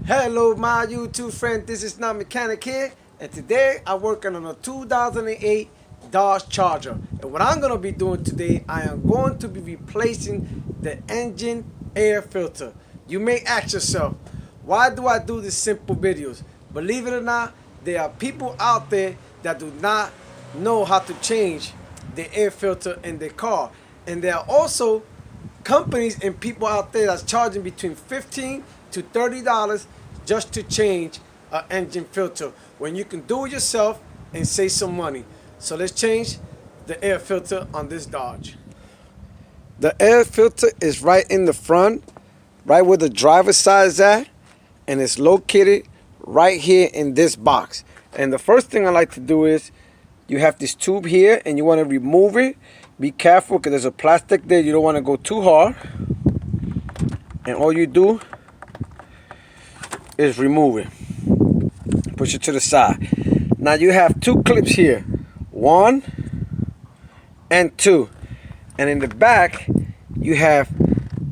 Hello my YouTube friend, this is Not Mechanic here, and today I'm working on a 2008 Dodge Charger. And what I'm going to be doing today, I am going to be replacing the engine air filter. You may ask yourself, why do I do these simple videos? Believe it or not, there are people out there that do not know how to change the air filter in their car. And there are also companies and people out there that's charging between $15 to $30 just to change an engine filter when you can do it yourself and save some money. So let's change the air filter on this Dodge. The air filter is right in the front, right where the driver's side is at, and it's located right here in this box. And the first thing I like to do is, you have this tube here and you want to remove it. Be careful because there's a plastic there. You don't want to go too hard. And all you do is remove it. Push it to the side. Now you have two clips here. 1 and 2. And in the back, you have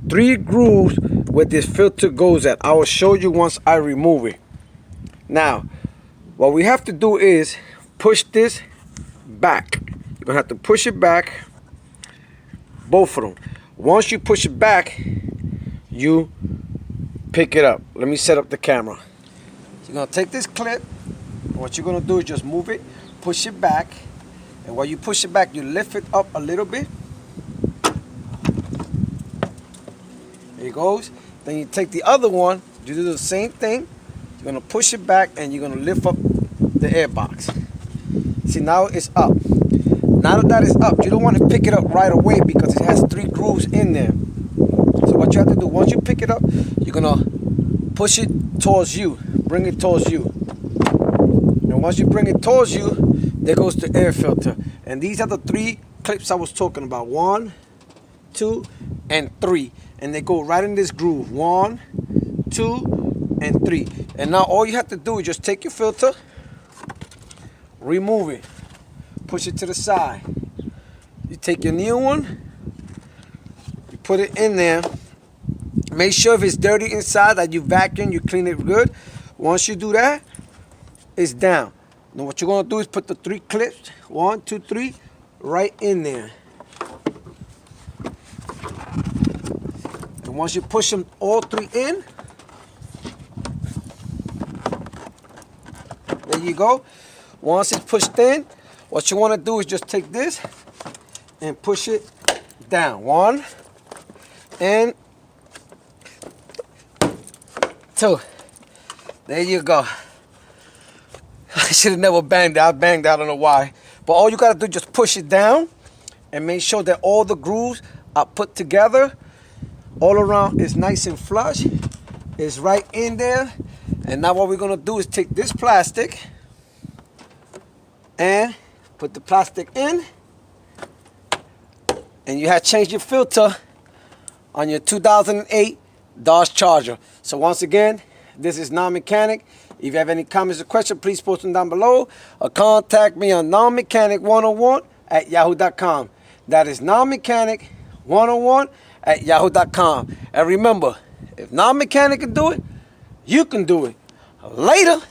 3 grooves where this filter goes at. I will show you once I remove it. Now, what we have to do is push this back. You're going to have to push it back. Both of them. Once you push it back, you pick it up. Let me set up the camera. You're going to take this clip. What you're going to do is just move it, push it back. And while you push it back, you lift it up a little bit. There it goes. Then you take the other one. You do the same thing. You're going to push it back and you're going to lift up the air box. See, now it's up. Now that it's up, you don't want to pick it up right away because it has 3 grooves in there. So what you have to do, once you pick it up, you're going to push it towards you. Bring it towards you. And once you bring it towards you, there goes the air filter. And these are the 3 clips I was talking about. 1, 2, and 3. And they go right in this groove. 1, 2, and 3. And now all you have to do is just take your filter, remove it. Push it to the side. You take your new one, you put it in there. Make sure if it's dirty inside that you vacuum, you clean it good. Once you do that, it's down. Now what you're gonna do is put the 3 clips, 1, 2, 3, right in there. And once you push them all 3 in, there you go. Once it's pushed in, what you want to do is just take this and push it down. 1 and 2. There you go. I should have never banged out. I banged out, I don't know why. But all you got to do is just push it down and make sure that all the grooves are put together. All around is nice and flush. It's right in there. And now what we're going to do is take this plastic and put the plastic in, and you have changed your filter on your 2008 Dodge Charger. So once again, this is Non-Mechanic. If you have any comments or questions, please post them down below or contact me on nonmechanic101@yahoo.com. That is nonmechanic101@yahoo.com. And remember, if Non-Mechanic can do it, you can do it. Later.